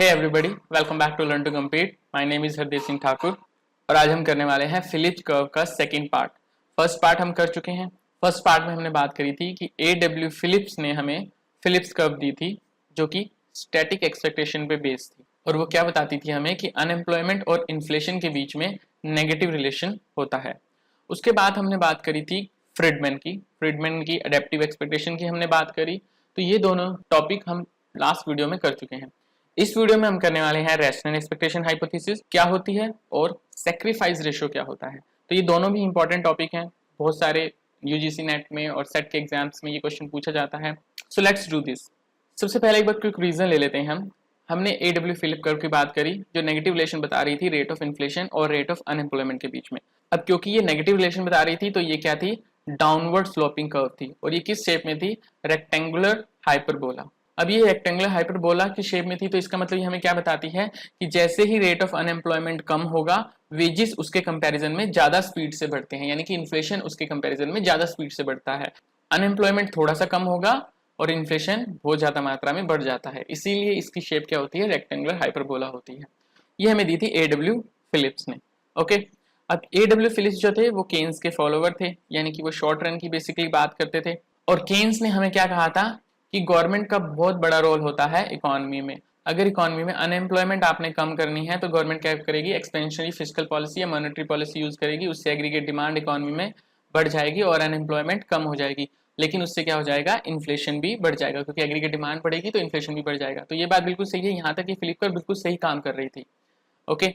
Hey everybody, welcome back to learn to compete. My name is Hardev Singh Thakur और आज हम करने वाले हैं फिलिप्स कर्व का सेकंड पार्ट। फर्स्ट पार्ट हम कर चुके हैं। फर्स्ट पार्ट में हमने बात करी थी कि A.W. फिलिप्स ने हमें फिलिप्स कर्व दी थी जो कि स्टैटिक एक्सपेक्टेशन पे बेस्ड थी और वो क्या बताती थी हमें कि अनएम्प्लॉयमेंट और इन्फ्लेशन के बीच में नेगेटिव रिलेशन होता है। उसके बाद हमने बात करी थी फ्रीडमैन की एडेप्टिव एक्सपेक्टेशन की हमने बात करी। तो ये दोनों टॉपिक हम लास्ट वीडियो में कर चुके हैं। इस वीडियो में हम करने वाले हैं रैशनल एक्सपेक्टेशन हाइपोथेसिस क्या होती है और सैक्रिफाइस रेशियो क्या होता है। तो ये दोनों भी इंपॉर्टेंट टॉपिक हैं। बहुत सारे यूजीसी नेट में और सेट के एग्जाम्स में ये क्वेश्चन पूछा जाता है। So let's do this. सबसे पहले एक बार क्विक रीजन ले लेते हैं। हमने A.W. फिलिप कर्व की बात करी जो नेगेटिव रिलेशन बता रही थी रेट ऑफ इन्फ्लेशन और रेट ऑफ अनएम्प्लॉयमेंट के बीच में। अब क्योंकि ये नेगेटिव रिलेशन बता रही थी तो ये क्या थी, डाउनवर्ड स्लोपिंग कर्व थी और ये किस शेप में थी, रेक्टेंगुलर हाइपरबोला। अब ये रेक्टेंगुलर हाइपरबोला की शेप में थी तो इसका मतलब ये हमें क्या बताती है कि जैसे ही रेट ऑफ अनएम्प्लॉयमेंट कम होगा वेजेस उसके कंपैरिजन में ज्यादा स्पीड से बढ़ते हैं, यानी कि इन्फ्लेशन उसके कंपैरिजन में ज्यादा स्पीड से बढ़ता है। अनएम्प्लॉयमेंट थोड़ा सा कम होगा और इन्फ्लेशन बहुत ज्यादा मात्रा में बढ़ जाता है, इसीलिए इसकी शेप क्या होती है, रेक्टेंगुलर हाइपरबोला होती है। ये हमें दी थी A.W. फिलिप्स ने। ओके, अब A.W. फिलिप्स जो थे वो केन्स के फॉलोवर थे, यानी कि वो शॉर्ट रन की बेसिकली बात करते थे। और केन्स ने हमें क्या कहा था कि गवर्नमेंट का बहुत बड़ा रोल होता है इकोनॉमी में। अगर इकोनॉमी में अनएम्प्लॉयमेंट आपने कम करनी है तो गवर्नमेंट क्या करेगी, एक्सपेंशनरी फिस्कल पॉलिसी या मॉनेटरी पॉलिसी यूज करेगी, उससे एग्रीगेट डिमांड इकोनॉमी में बढ़ जाएगी और अनएम्प्लॉयमेंट कम हो जाएगी। लेकिन उससे क्या हो जाएगा, इन्फ्लेशन भी बढ़ जाएगा, क्योंकि एग्रीगेट डिमांड बढ़ेगी तो इन्फ्लेशन भी बढ़ जाएगा। तो ये बात बिल्कुल सही है, यहाँ तक कि फिलिप कर्व बिल्कुल सही काम कर रही थी। ओके,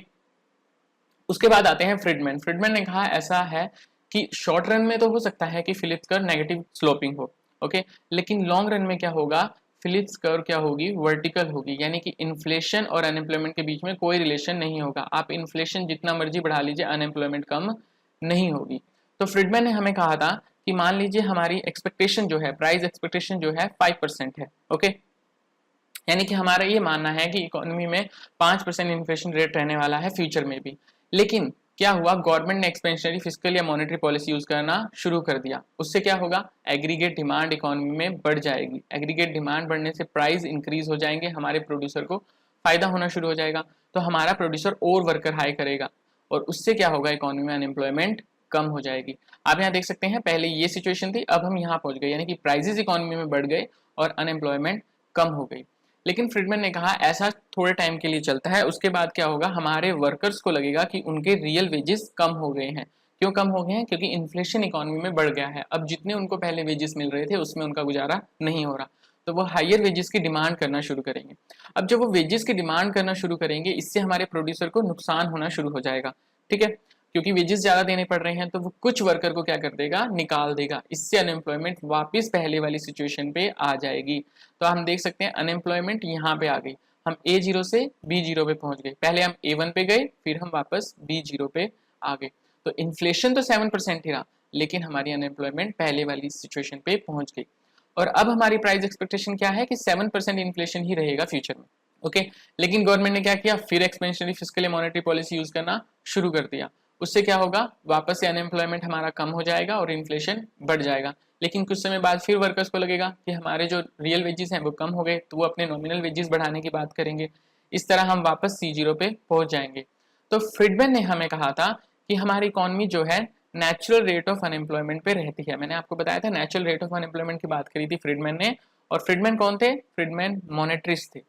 उसके बाद आते हैं फ्रीडमैन। फ्रीडमैन ने कहा ऐसा है कि शॉर्ट रन में तो हो सकता है कि फिलिप्स कर्व नेगेटिव स्लोपिंग हो, ओके, लेकिन लॉन्ग रन में क्या होगा, फिलिप्स कर्व क्या होगी, वर्टिकल होगी, यानी कि इन्फ्लेशन और अनएम्प्लॉयमेंट के बीच में कोई रिलेशन नहीं होगा। आप इन्फ्लेशन जितना मर्जी बढ़ा लीजिए, अनएम्प्लॉयमेंट कम नहीं होगी। तो फ्रीडमैन ने हमें कहा था कि मान लीजिए हमारी एक्सपेक्टेशन जो है, प्राइस एक्सपेक्टेशन जो है 5% है, ओके, यानी कि हमारा ये मानना है कि इकोनॉमी में 5% इन्फ्लेशन रेट रहने वाला है फ्यूचर में भी। लेकिन क्या हुआ, गवर्नमेंट ने एक्सपेंशनरी फिस्कल या मॉनेटरी पॉलिसी यूज करना शुरू कर दिया। उससे क्या होगा, एग्रीगेट डिमांड इकोनॉमी में बढ़ जाएगी। एग्रीगेट डिमांड बढ़ने से प्राइस इंक्रीज हो जाएंगे, हमारे प्रोड्यूसर को फायदा होना शुरू हो जाएगा, तो हमारा प्रोड्यूसर और वर्कर हाई करेगा और उससे क्या होगा, इकोनॉमी में अनएम्प्लॉयमेंट कम हो जाएगी। आप यहाँ देख सकते हैं पहले ये सिचुएशन थी, अब हम यहाँ पहुंच गए, यानी कि प्राइजेस इकोनॉमी में बढ़ गए और अनएम्प्लॉयमेंट कम हो गई। लेकिन फ्रीडमैन ने कहा ऐसा थोड़े टाइम के लिए चलता है, उसके बाद क्या होगा, हमारे वर्कर्स को लगेगा कि उनके रियल वेजेस कम हो गए हैं। क्यों कम हो गए हैं, क्योंकि इन्फ्लेशन इकोनॉमी में बढ़ गया है। अब जितने उनको पहले वेजेस मिल रहे थे उसमें उनका गुजारा नहीं हो रहा, तो वो हायर वेजेस की डिमांड करना शुरू करेंगे। अब जब वो वेजेस की डिमांड करना शुरू करेंगे, इससे हमारे प्रोड्यूसर को नुकसान होना शुरू हो जाएगा, ठीक है, क्योंकि वेजेस ज्यादा देने पड़ रहे हैं, तो वो कुछ वर्कर को क्या कर देगा, निकाल देगा। इससे अनएम्प्लॉयमेंट वापस पहले वाली सिचुएशन पे आ जाएगी। तो हम देख सकते हैं अनएम्प्लॉयमेंट यहाँ पे आ गई, हम A0 से B0 पे पहुंच गए। पहले हम A1 पे गए, फिर हम वापस B0 पे आ गए। तो इन्फ्लेशन तो 7% ही रहा, लेकिन हमारी अनएम्प्लॉयमेंट पहले वाली सिचुएशन पे पहुंच गई। और अब हमारी प्राइस एक्सपेक्टेशन क्या है कि 7% इन्फ्लेशन ही रहेगा फ्यूचर में, ओके। लेकिन गवर्नमेंट ने क्या किया, फिर expansionary fiscal monetary policy use करना शुरू कर दिया। उससे क्या होगा, वापस से अनएम्प्लॉयमेंट हमारा कम हो जाएगा और इन्फ्लेशन बढ़ जाएगा। लेकिन कुछ समय बाद फिर वर्कर्स को लगेगा कि हमारे जो रियल वेजेस हैं वो कम हो गए, तो वो अपने नॉमिनल वेजेस बढ़ाने की बात करेंगे। इस तरह हम वापस C0 पे पहुंच जाएंगे। तो फ्रीडमैन ने हमें कहा था कि हमारी इकोनॉमी जो है नेचुरल रेट ऑफ अनएम्प्लॉयमेंट पे रहती है। मैंने आपको बताया था नेचुरल रेट ऑफ अनएम्प्लॉयमेंट की बात करी थी फ्रीडमैन ने। और फ्रीडमैन कौन थे, फ्रीडमैन मॉनेटरिस्ट थे,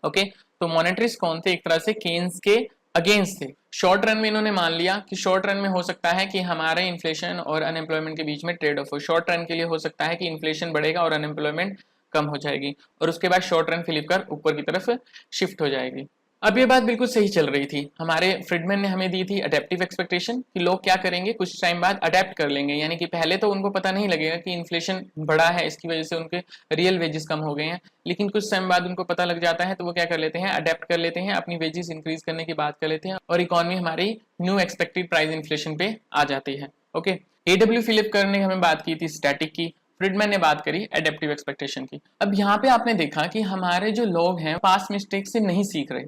ओके। तो मॉनेटरिस्ट कौन थे, एक तरह से केन्स के अगेंस्ट थे। शॉर्ट रन में इन्होंने मान लिया कि शॉर्ट रन में हो सकता है कि हमारे इन्फ्लेशन और अनएम्प्लॉयमेंट के बीच में ट्रेड ऑफ हो। शॉर्ट रन के लिए हो सकता है कि इन्फ्लेशन बढ़ेगा और अनएम्प्लॉयमेंट कम हो जाएगी और उसके बाद शॉर्ट रन फिलिप कर ऊपर की तरफ शिफ्ट हो जाएगी। अब ये बात बिल्कुल सही चल रही थी। हमारे फ्रीडमैन ने हमें दी थी अडेप्टिव एक्सपेक्टेशन कि लोग क्या करेंगे, कुछ टाइम बाद अडेप्ट कर लेंगे, यानी कि पहले तो उनको पता नहीं लगेगा कि इन्फ्लेशन बढ़ा है, इसकी वजह से उनके रियल वेजेस कम हो गए हैं। लेकिन कुछ टाइम बाद उनको पता लग जाता है तो वो क्या कर लेते हैं, अडेप्ट कर लेते हैं, अपनी वेजेस इंक्रीज करने की बात कर लेते हैं और इकोनॉमी हमारी न्यू एक्सपेक्टेड प्राइस इन्फ्लेशन पे आ जाती है, ओके। A.W. फिलिप कर ने हमें बात की थी स्टैटिक की, फ्रीडमैन ने बात करी एडेप्टिव एक्सपेक्टेशन की। अब यहाँ पे आपने देखा कि हमारे जो लोग हैं पास्ट मिस्टेक से नहीं सीख रहे।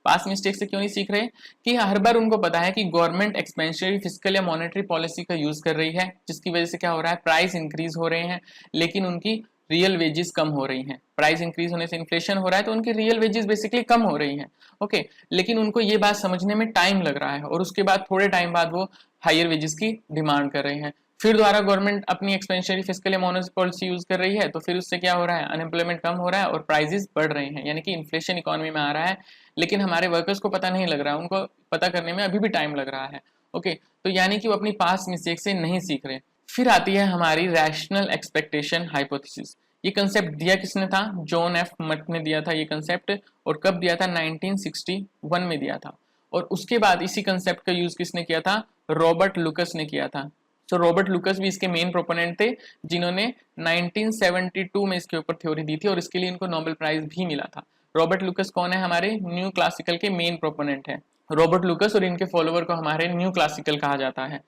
पास्ट मिस्टेक से क्यों नहीं सीख रहे, कि हर बार उनको पता है कि गवर्नमेंट एक्सपेंशनरी फिस्कल या मॉनेटरी पॉलिसी का यूज कर रही है, जिसकी वजह से क्या हो रहा है, प्राइस इंक्रीज हो रहे हैं, लेकिन उनकी रियल वेजेस कम हो रही हैं, प्राइस इंक्रीज होने से इन्फ्लेशन हो रहा है तो उनकी रियल वेजेस बेसिकली कम हो रही हैं। ओके, लेकिन उनको ये बात समझने में टाइम लग रहा है और उसके बाद थोड़े टाइम बाद वो हायर वेजेस की डिमांड कर रहे हैं। फिर दोबारा गवर्नमेंट अपनी expansionary fiscal monetary policy use कर रही है तो फिर उससे क्या हो रहा है, अनएम्प्लॉयमेंट कम हो रहा है और प्राइजेस बढ़ रहे हैं, यानी कि इन्फ्लेशन इकोनॉमी में आ रहा है, लेकिन हमारे वर्कर्स को पता नहीं लग रहा है, उनको पता करने में अभी भी टाइम लग रहा है। ओके, तो यानी कि वो अपनी पास्ट मिस्टेक से नहीं सीख रहे। फिर आती है हमारी रैशनल एक्सपेक्टेशन हाइपोथेसिस। ये कंसेप्ट दिया किसने था, जॉन एफ मट ने दिया था ये कंसेप्ट, और कब दिया था, 1961 में दिया था। और उसके बाद इसी कंसेप्ट का यूज किसने किया था, रॉबर्ट लुकस ने किया था। तो रॉबर्ट लुकस भी इसके मेन प्रोपोनेंट थे, जिन्होंने 1972 में इसके ऊपर थ्योरी दी थी और इसके लिए इनको नोबेल प्राइज भी मिला था। रॉबर्ट लुकस कौन है, हमारे न्यू क्लासिकल के मेन प्रोपोनेंट है रॉबर्ट लुकस, और इनके फॉलोवर को हमारे न्यू क्लासिकल कहा जाता है।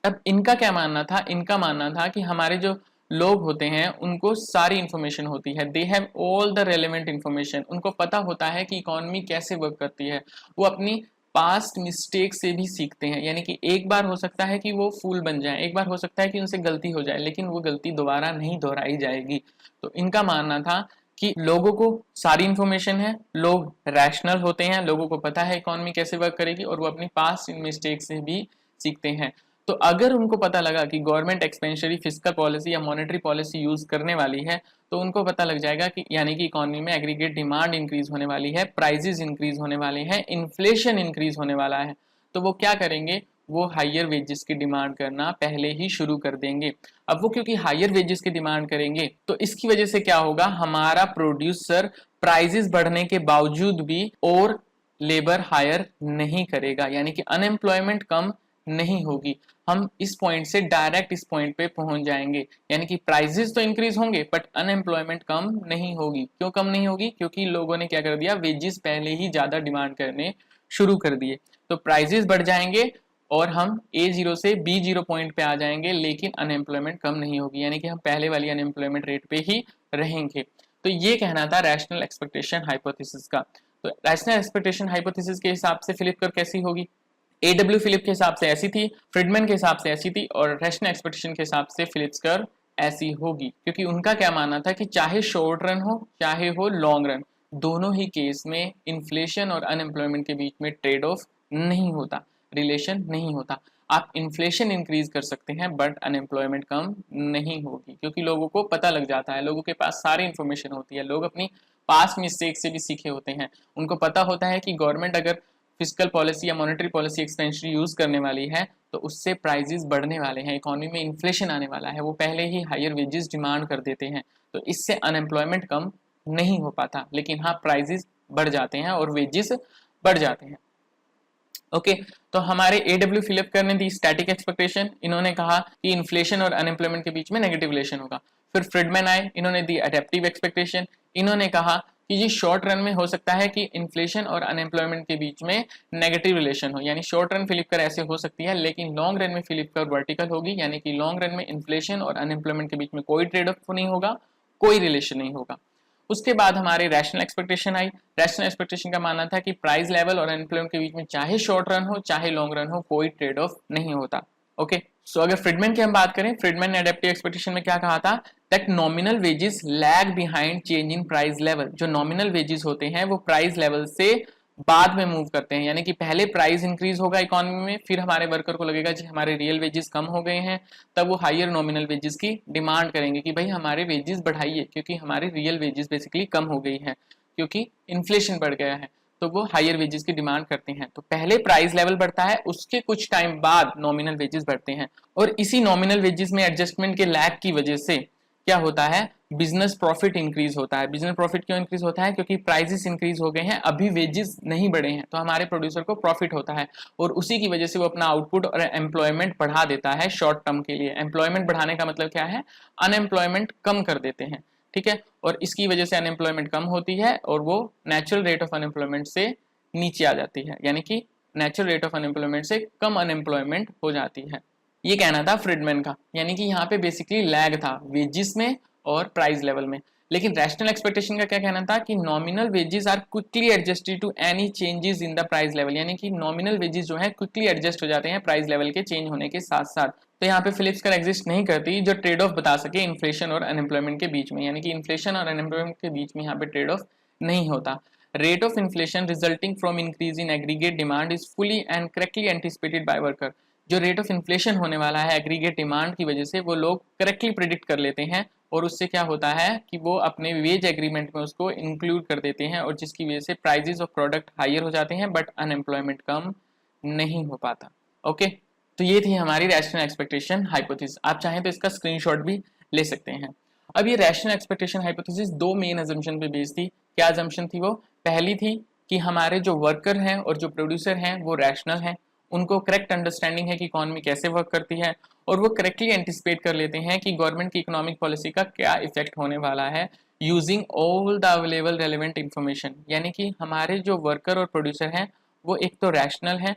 अब इनका क्या मानना था, इनका मानना था कि हमारे जो लोग होते हैं उनको सारी इंफॉर्मेशन होती है, they have all the relevant information, उनको पता होता है कि इकोनॉमी कैसे वर्क करती है, वो अपनी पास्ट मिस्टेक से भी सीखते हैं, यानी कि एक बार हो सकता है कि वो फूल बन जाए, एक बार हो सकता है कि उनसे गलती हो जाए, लेकिन वो गलती दोबारा नहीं दोहराई जाएगी। तो इनका मानना था कि लोगों को सारी इंफॉर्मेशन है, लोग रैशनल होते हैं, लोगों को पता है इकोनॉमी कैसे वर्क करेगी और वो अपनी पास्ट मिस्टेक से भी सीखते हैं। तो अगर उनको पता लगा कि गवर्नमेंट एक्सपेंशनरी फिस्कल पॉलिसी या मॉनेटरी पॉलिसी यूज करने वाली है तो उनको पता लग जाएगा कि यानी कि इकोनॉमी में एग्रीगेट डिमांड इंक्रीज होने वाली है, प्राइसेस इंक्रीज होने वाले हैं, इन्फ्लेशन इंक्रीज होने वाला है, तो वो क्या करेंगे, वो हायर वेजेस की डिमांड करना पहले ही शुरू कर देंगे। अब वो क्योंकि हायर वेजेस की डिमांड करेंगे तो इसकी वजह से क्या होगा, हमारा प्रोड्यूसर प्राइसेस बढ़ने के बावजूद भी और लेबर हायर नहीं करेगा, यानी कि अनएम्प्लॉयमेंट कम नहीं होगी। हम इस पॉइंट से डायरेक्ट इस पॉइंट पे पहुंच जाएंगे, यानी कि प्राइसेस तो इंक्रीज होंगे बट अनएम्प्लॉयमेंट कम नहीं होगी। क्यों कम नहीं होगी, क्योंकि लोगों ने क्या कर दिया, वेजेस पहले ही ज्यादा डिमांड करने शुरू कर दिए, तो प्राइसेस बढ़ जाएंगे और हम A0 से B0 पॉइंट पे आ जाएंगे, लेकिन अनएम्प्लॉयमेंट कम नहीं होगी, यानी कि हम पहले वाली अनएम्प्लॉयमेंट रेट पे ही रहेंगे। तो ये कहना था रैशनल एक्सपेक्टेशन हाइपोथेसिस का। तो रैशनल एक्सपेक्टेशन हाइपोथेसिस के हिसाब से फिलिप कर्व कैसी होगी, AW फिलिप के हिसाब से ऐसी थी, फ्रिडमैन के हिसाब से ऐसी थी, और रैशनल एक्सपेक्टेशन के हिसाब से फिलिप्स कर्व ऐसी होगी, क्योंकि उनका क्या मानना था कि चाहे शॉर्ट रन हो चाहे हो लॉन्ग रन, दोनों ही केस में इन्फ्लेशन और अनएम्प्लॉयमेंट के बीच में ट्रेड ऑफ नहीं होता, रिलेशन नहीं होता। आप इन्फ्लेशन इंक्रीज कर सकते हैं बट अनएम्प्लॉयमेंट कम नहीं होगी, क्योंकि लोगों को पता लग जाता है, लोगों के पास सारी इन्फॉर्मेशन होती है, लोग अपनी पास्ट मिस्टेक से भी सीखे होते हैं, उनको पता होता है कि गवर्नमेंट अगर फिस्कल पॉलिसी या मॉनेटरी पॉलिसी एक्सपेंशन यूज करने वाली है तो उससे प्राइजेस बढ़ने वाले हैं, इकोनॉमी में इन्फ्लेशन आने वाला है, वो पहले ही हायर वेजेस डिमांड कर देते हैं, तो इससे अनएम्प्लॉयमेंट कम नहीं हो पाता, लेकिन हाँ प्राइजेस बढ़ जाते हैं और वेजेस बढ़ जाते हैं। ओके, तो हमारे AW फिलिप कर्व ने दी स्टैटिक एक्सपेक्टेशन, इन्होंने कहा कि इन्फ्लेशन और अनएम्प्लॉयमेंट के बीच में नेगेटिव रिलेशन होगा। फिर फ्रिडमैन आए, इन्होंने दी अडेप्टिव एक्सपेक्टेशन, इन्होंने कहा कि ये शॉर्ट रन में हो सकता है कि इन्फ्लेशन और अनएम्प्लॉयमेंट के बीच में नेगेटिव रिलेशन हो, यानी शॉर्ट रन फिलिप कर्व ऐसे हो सकती है, लेकिन लॉन्ग रन में फिलिप कर्व वर्टिकल होगी, यानी कि लॉन्ग रन में इन्फ्लेशन और अनएम्प्लॉयमेंट के बीच में कोई ट्रेड ऑफ नहीं होगा, कोई रिलेशन नहीं होगा। उसके बाद हमारे rational expectation I. Rational expectation का मानना था कि प्राइस लेवल और अनएम्प्लॉयमेंट के बीच में चाहे शॉर्ट रन हो चाहे लॉन्ग रन हो कोई ट्रेड ऑफ नहीं होता। ओके, सो अगर फ्रिडमैन की हम बात करें, फ्रिडमैन ने एडेप्टिव एक्सपेक्टेशन में क्या कहा था, that nominal wages lag behind change in price level. जो नॉमिनल वेजेस होते हैं वो प्राइस लेवल से बाद में मूव करते हैं, यानी कि पहले प्राइस इंक्रीज होगा इकोनॉमी में, फिर हमारे वर्कर को लगेगा कि हमारे रियल वेजेस कम हो गए हैं, तब वो हायर नॉमिनल वेजेस की डिमांड करेंगे कि भाई हमारे वेजेस बढ़ाइए, क्योंकि हमारे रियल वेजेस बेसिकली कम हो गई है, क्योंकि इन्फ्लेशन बढ़ गया है, तो वो हायर वेजेस की डिमांड करते हैं। तो पहले प्राइस लेवल बढ़ता है, उसके कुछ टाइम बाद नॉमिनल वेजेस बढ़ते हैं, और इसी नॉमिनल वेजेस में एडजस्टमेंट के लैग की वजह से क्या होता है, बिजनेस प्रॉफिट इंक्रीज होता है। बिजनेस प्रॉफिट क्यों इंक्रीज होता है, क्योंकि प्राइसेस इंक्रीज हो गए हैं, अभी वेजेस नहीं बढ़े हैं, तो हमारे प्रोड्यूसर को प्रॉफिट होता है, और उसी की वजह से वो अपना आउटपुट और एम्प्लॉयमेंट बढ़ा देता है शॉर्ट टर्म के लिए। एम्प्लॉयमेंट बढ़ाने का मतलब क्या है, अनएम्प्लॉयमेंट कम कर देते हैं, ठीक है, और इसकी वजह से अनएम्प्लॉयमेंट कम होती है और वो नेचुरल रेट ऑफ अनएम्प्लॉयमेंट से नीचे आ जाती है, यानी कि नेचुरल रेट ऑफ अनएम्प्लॉयमेंट से कम अनएम्प्लॉयमेंट हो जाती है। ये कहना था फ्रिडमैन का, यानी कि यहाँ पे बेसिकली लैग था वेजेस में और प्राइस लेवल में। लेकिन रैशनल एक्सपेक्टेशन का क्या कहना था कि nominal wages are quickly adjusted to any changes in the price level, यानी कि नॉमिनल वेजेस जो है क्विकली एडजस्ट हो जाते हैं प्राइस लेवल के चेंज होने के साथ साथ। तो यहाँ पे फिलिप्स कर एग्जिस्ट नहीं करती जो ट्रेड ऑफ बता सके इन्फ्लेशन और अनएम्प्लॉयमेंट के बीच में, यानी कि इन्फ्लेशन और अनएम्प्लॉयमेंट के बीच में यहाँ पे ट्रेड ऑफ नहीं होता। Rate of inflation resulting from increase in aggregate demand is fully and correctly anticipated by worker. जो रेट ऑफ इन्फ्लेशन होने वाला है एग्रीगेट डिमांड की वजह से वो लोग करेक्टली प्रिडिक्ट कर लेते हैं, और उससे क्या होता है कि वो अपने वेज एग्रीमेंट में उसको इंक्लूड कर देते हैं, और जिसकी वजह से प्राइजेस ऑफ प्रोडक्ट हायर हो जाते हैं बट अनएम्प्लॉयमेंट कम नहीं हो पाता। ओके, तो ये थी हमारी रैशनल एक्सपेक्टेशन हाइपोथेसिस। आप चाहें तो इसका स्क्रीनशॉट भी ले सकते हैं। अब ये रैशनल एक्सपेक्टेशन हाइपोथेसिस दो मेन अजम्पशन पे बेस्ड थी। क्या अजम्पशन थी वो? पहली थी कि हमारे जो वर्कर हैं और जो प्रोड्यूसर हैं वो रैशनल हैं, उनको करेक्ट अंडरस्टैंडिंग है कि इकॉनमी कैसे वर्क करती है, और वो करेक्टली एंटिसिपेट कर लेते हैं कि गवर्नमेंट की इकोनॉमिक पॉलिसी का क्या इफेक्ट होने वाला है using all the available relevant information. यानी कि हमारे जो वर्कर और प्रोड्यूसर हैं वो एक तो रैशनल है,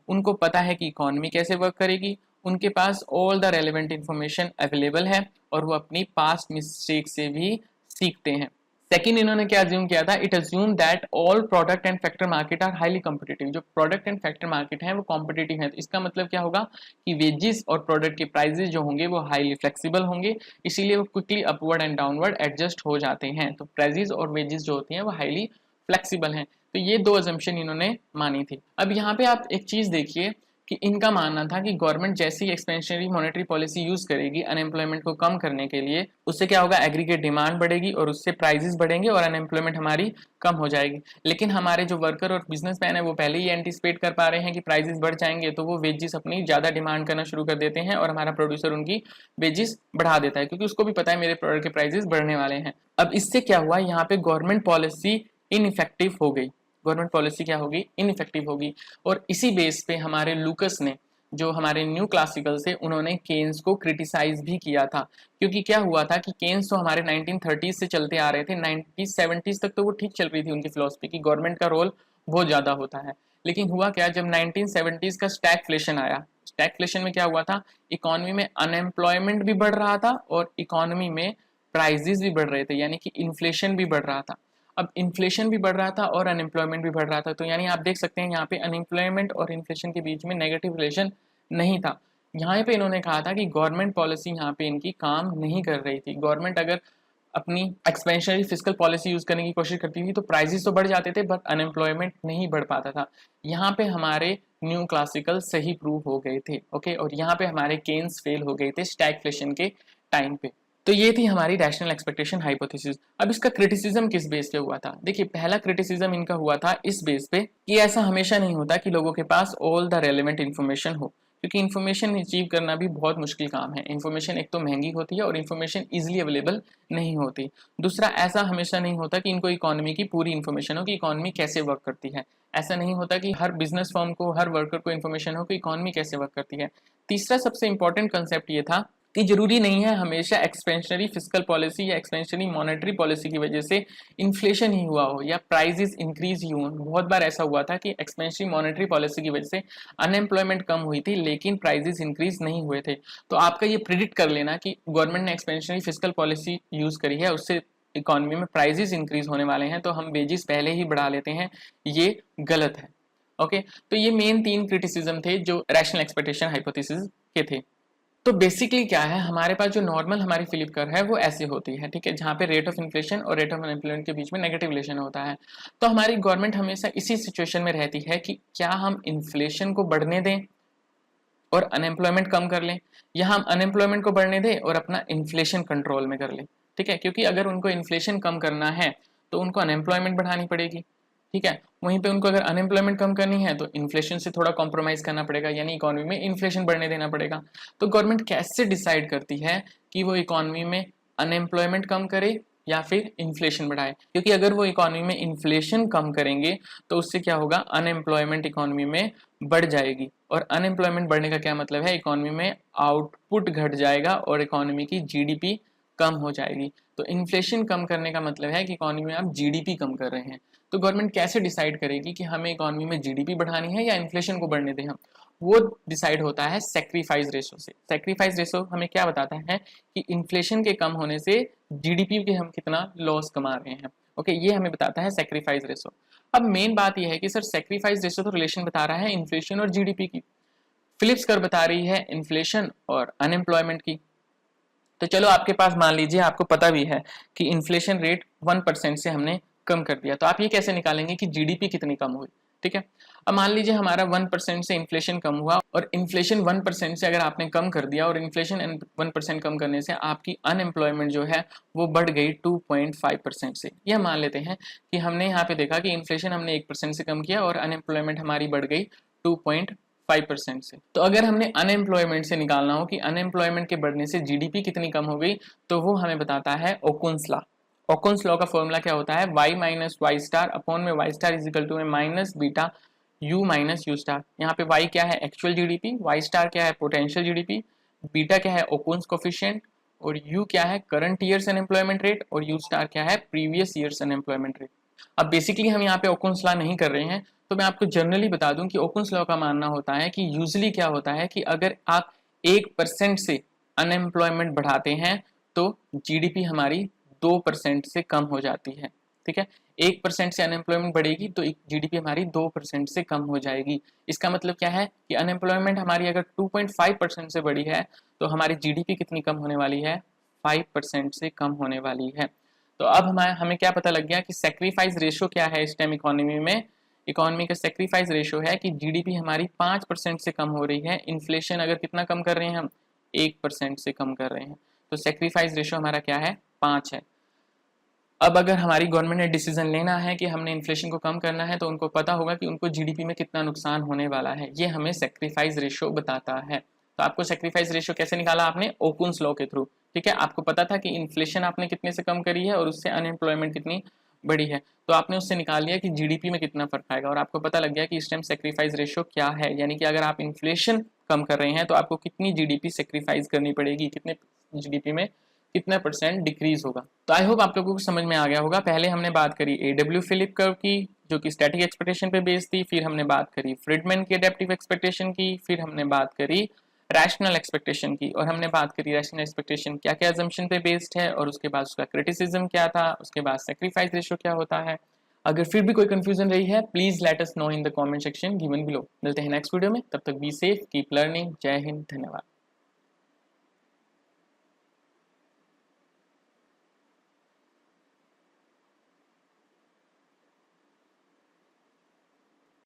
उनको पता है कि इकोनॉमी कैसे वर्क करेगी, उनके पास all the relevant information available है, और वो अपनी पास्ट मिस्टेक से भी सीखते हैं। सेकंड, इन्होंने क्या अज्यूम किया था? It assume that all product and factor market are highly competitive. जो प्रोडक्ट एंड फैक्टर मार्केट है वो कॉम्पिटिटिव है, तो इसका मतलब क्या होगा कि वेजेस और प्रोडक्ट के प्राइजेस जो होंगे वो हाईली फ्लेक्सिबल होंगे, इसीलिए वो quickly upward and downward adjust हो जाते हैं। तो प्राइजेस और वेजेस जो होती हैं वो हाईली फ्लेक्सिबल हैं। तो ये दो अजम्पशन इन्होंने मानी थी। अब यहाँ पे आप एक चीज देखिए कि इनका मानना था कि गवर्नमेंट जैसी एक्सपेंशनरी मॉनेटरी पॉलिसी यूज करेगी अनएम्प्लॉयमेंट को कम करने के लिए, उससे क्या होगा, एग्रीगेट डिमांड बढ़ेगी और उससे प्राइजेस बढ़ेंगे और अनएम्प्लॉयमेंट हमारी कम हो जाएगी। लेकिन हमारे जो वर्कर और बिजनेसमैन है वो पहले ही एंटिसिपेट कर पा रहे हैं कि प्राइजेस बढ़ जाएंगे, तो वो वेजेस अपनी ज्यादा डिमांड करना शुरू कर देते हैं, और हमारा प्रोड्यूसर उनकी वेजेस बढ़ा देता है क्योंकि उसको भी पता है मेरे प्रोडक्ट के प्राइजेस बढ़ने वाले हैं। अब इससे क्या हुआ, यहाँ पे गवर्नमेंट पॉलिसी इनइफेक्टिव हो गई। गवर्नमेंट पॉलिसी क्या होगी? इनइफेक्टिव होगी। और इसी बेस पे हमारे लूकस ने, जो हमारे न्यू क्लासिकल से, उन्होंने केन्स को क्रिटिसाइज भी किया था। क्योंकि क्या हुआ था कि केन्स तो हमारे 1930 से चलते आ रहे थे, 1970s तक तो वो ठीक चल रही थी उनकी फिलोसफी की गवर्नमेंट का रोल बहुत ज्यादा होता है। लेकिन हुआ क्या, जब 1970s का स्टैगफ्लेशन आया, स्टैगफ्लेशन में क्या हुआ था, इकोनॉमी में अनएम्प्लॉयमेंट भी बढ़ रहा था और इकोनॉमी में प्राइजेस भी बढ़ रहे थे, यानी कि इन्फ्लेशन भी बढ़ रहा था। अब इन्फ्लेशन भी बढ़ रहा था और अनएम्प्लॉयमेंट भी बढ़ रहा था, तो यानी आप देख सकते हैं यहाँ पे अनएम्प्लॉयमेंट और इन्फ्लेशन के बीच में नेगेटिव रिलेशन नहीं था। यहाँ पे इन्होंने कहा था कि गवर्नमेंट पॉलिसी यहाँ पे इनकी काम नहीं कर रही थी। गवर्नमेंट अगर अपनी एक्सपेंशनरी फिस्कल पॉलिसी यूज करने की कोशिश करती थी तो प्राइजेस तो बढ़ जाते थे बट अनएम्प्लॉयमेंट नहीं बढ़ पाता था। यहाँ पे हमारे न्यू क्लासिकल सही प्रूव हो गए थे। ओके, और यहाँ पे हमारे केन्स फेल हो गए थे स्टैगफ्लेशन के टाइम पे। तो ये थी हमारी रैशनल एक्सपेक्टेशन हाइपोथेसिस। अब इसका क्रिटिसिज्म किस बेस पे हुआ था? देखिए, पहला क्रिटिसिज्म इनका हुआ था इस बेस पे कि ऐसा हमेशा नहीं होता कि लोगों के पास ऑल द रेलेवेंट इन्फॉर्मेशन हो, क्योंकि इन्फॉर्मेशन अचीव करना भी बहुत मुश्किल काम है। इन्फॉर्मेशन एक तो महंगी होती है और इन्फॉर्मेशन इजिली अवेलेबल नहीं होती। दूसरा, ऐसा हमेशा नहीं होता कि इनको इकोनॉमी की पूरी इन्फॉर्मेशन हो कि इकोनॉमी कैसे वर्क करती है। ऐसा नहीं होता कि हर बिजनेस फर्म को, हर वर्कर को इन्फॉर्मेशन हो कि इकोनॉमी कैसे वर्क करती है। तीसरा सबसे इंपॉर्टेंट कंसेप्ट ये था कि जरूरी नहीं है हमेशा एक्सपेंशनरी फिस्कल पॉलिसी या एक्सपेंशनरी मॉनेटरी पॉलिसी की वजह से इन्फ्लेशन ही हुआ हो या प्राइजेस इंक्रीज ही हो। बहुत बार ऐसा हुआ था कि एक्सपेंशनरी मॉनेटरी पॉलिसी की वजह से अनएम्प्लॉयमेंट कम हुई थी लेकिन प्राइजेस इंक्रीज नहीं हुए थे। तो आपका ये प्रिडिक्ट कर लेना कि गवर्नमेंट ने एक्सपेंशनरी फिस्कल पॉलिसी यूज करी है, उससे इकोनॉमी में प्राइजेस इंक्रीज होने वाले हैं तो हम वेजेस पहले ही बढ़ा लेते हैं, ये गलत है। ओके, तो ये मेन तीन क्रिटिसिज्म थे जो रैशनल एक्सपेक्टेशन हाइपोथेसिस के थे। तो बेसिकली क्या है, हमारे पास जो नॉर्मल हमारी फिलिप कर्व है वो ऐसी होती है, ठीक है, जहाँ पे रेट ऑफ इन्फ्लेशन और रेट ऑफ अनएम्प्लॉयमेंट के बीच में नेगेटिव रिलेशन होता है। तो हमारी गवर्नमेंट हमेशा इसी सिचुएशन में रहती है कि क्या हम इन्फ्लेशन को बढ़ने दें और अनएम्प्लॉयमेंट कम कर लें, या हम अनएम्प्लॉयमेंट को बढ़ने दें और अपना इन्फ्लेशन कंट्रोल में कर लें। ठीक है, क्योंकि अगर उनको इन्फ्लेशन कम करना है तो उनको अनएम्प्लॉयमेंट बढ़ानी पड़ेगी। ठीक है, वहीं पे उनको अगर अनएम्प्लॉयमेंट कम करनी है तो इन्फ्लेशन से थोड़ा कॉम्प्रोमाइज करना पड़ेगा, यानी इकोनॉमी में इन्फ्लेशन बढ़ने देना पड़ेगा। तो गवर्नमेंट कैसे डिसाइड करती है कि वो इकोनॉमी में अनएम्प्लॉयमेंट कम करे या फिर इन्फ्लेशन बढ़ाए? क्योंकि अगर वो इकोनॉमी में इन्फ्लेशन कम करेंगे तो उससे क्या होगा, अनएम्प्लॉयमेंट इकोनॉमी में बढ़ जाएगी, और अनएम्प्लॉयमेंट बढ़ने का क्या मतलब है, इकोनॉमी में आउटपुट घट जाएगा और इकोनॉमी की जीडीपी कम हो जाएगी। तो इन्फ्लेशन कम करने का मतलब है कि इकोनॉमी में आप जीडीपी कम कर रहे हैं। तो गवर्नमेंट कैसे डिसाइड करेगी कि हमें इकोनॉमी में जीडीपी बढ़ानी है या इन्फ्लेशन को बढ़ने दें हम? वो डिसाइड होता है सेक्रीफाइस रेशो से। सेक्रीफाइस रेशो हमें क्या बताता है कि इन्फ्लेशन के कम होने से जीडीपी के हम कितना लॉस कमा रहे हैं। ओके, ये हमें बताता है सेक्रीफाइस रेशो। अब मेन बात यह है कि सर सेक्रीफाइस रेशो तो रिलेशन बता रहा है इन्फ्लेशन और जीडीपी की, फिलिप्स कर्व बता रही है इन्फ्लेशन और अनएम्प्लॉयमेंट की। तो चलो आपके पास मान लीजिए आपको पता भी है कि इन्फ्लेशन रेट 1% से हमने कम कर दिया, तो आप ये कैसे निकालेंगे कि जीडीपी कितनी कम हुई। ठीक है, अब मान लीजिए हमारा 1% से इन्फ्लेशन कम हुआ और इन्फ्लेशन 1% से अगर आपने कम कर दिया और इन्फ्लेशन 1% कम करने से आपकी अनएम्प्लॉयमेंट जो है वो बढ़ गई 2.5% से। यह मान लेते हैं कि हमने यहाँ पे देखा कि इन्फ्लेशन हमने 1% से कम किया और अनएम्प्लॉयमेंट हमारी बढ़ गई 2.5% से। तो अगर हमने अनएम्प्लॉयमेंट से निकालना हो कि अनएम्प्लॉयमेंट के बढ़ने से जीडीपी कितनी कम हो गई, तो वो हमें बताता है ओकुन्स लॉ। ओकुन्स लॉ का फॉर्मूला क्या होता है, y minus Y star upon में वाई स्टार इजिकल टू में minus beta u minus U star. यहाँ पे y क्या है एक्चुअल जीडीपी, वाई स्टार क्या है पोटेंशियल जीडीपी, बीटा क्या है ओकुन्स कोफिशिएंट और u क्या है करंट ईयर्स अनएम्प्लॉयमेंट रेट और u स्टार क्या है प्रीवियस ईयर्स अनएम्प्लॉयमेंट रेट। अब बेसिकली हम यहाँ पे ओकुन्स लॉ नहीं कर रहे हैं, तो मैं आपको जनरली बता दूं कि ओकुन्स लॉ का मानना होता है कि यूजुअली क्या होता है कि अगर आप 1% से अनएम्प्लॉयमेंट बढ़ाते हैं तो जीडीपी हमारी 2% से कम हो जाती है। ठीक है, 1% से अनएम्प्लॉयमेंट बढ़ेगी तो जीडीपी हमारी 2% से कम हो जाएगी। इसका मतलब क्या है कि अनएम्प्लॉयमेंट हमारी अगर 2.5% से बढ़ी है तो हमारी जीडीपी कितनी कम होने वाली है, 5% से कम होने वाली है। तो अब हमें क्या पता लग गया कि सेक्रीफाइस रेशो क्या है इस टाइम इकोनॉमी में। इकोनॉमी का सेक्रीफाइस रेशो है कि जीडीपी हमारी 5% से कम हो रही है, इन्फ्लेशन अगर कितना कम कर रहे हैं हम 1% से कम कर रहे हैं, तो सेक्रीफाइस रेशो हमारा क्या है 5 है। अब अगर हमारी गवर्नमेंट ने डिसीजन लेना है कि हमने इन्फ्लेशन को कम करना है तो उनको पता होगा कि उनको जीडीपी में कितना नुकसान होने वाला है, ये हमें सेक्रीफाइस रेशो बताता है। तो आपको सेक्रीफाइस रेशो कैसे निकाला आपने, ओकुन्स लॉ के थ्रू। ठीक है, आपको पता था कि इन्फ्लेशन आपने कितने से कम करी है और उससे अनएम्प्लॉयमेंट कितनी बड़ी है, तो आपने उससे निकाल लिया कि जीडीपी में कितना फर्क आएगा और आपको पता लग गया कि इस टाइम सेक्रीफाइस रेशो क्या है, यानी कि अगर आप इन्फ्लेशन कम कर रहे हैं तो आपको कितनी जीडीपी सेक्रीफाइस करनी पड़ेगी, कितने जीडीपी में कितना परसेंट डिक्रीज होगा। तो आई होप आप लोगों को समझ में आ गया होगा। पहले हमने बात करी एडब्ल्यू फिलिप कर्व की जो कि स्टैटिक एक्सपेक्टेशन पे बेस्ड थी, फिर हमने बात करी फ्रीडमैन की एडेप्टिव एक्सपेक्टेशन की, फिर हमने बात करी रैशनल एक्सपेक्टेशन की और हमने बात करी रैशनल एक्सपेक्टेशन क्या क्या अजम्पशन पे बेस्ड है और उसके बाद उसका क्रिटिसिज्म क्या था, उसके बाद सेक्रीफाइस रेशो क्या होता है। अगर फिर भी कोई कंफ्यूजन रही है please let us know in the comment section given below. मिलते हैं नेक्स्ट वीडियो में, तब तक बी सेफ, कीप लर्निंग। जय हिंद, धन्यवाद।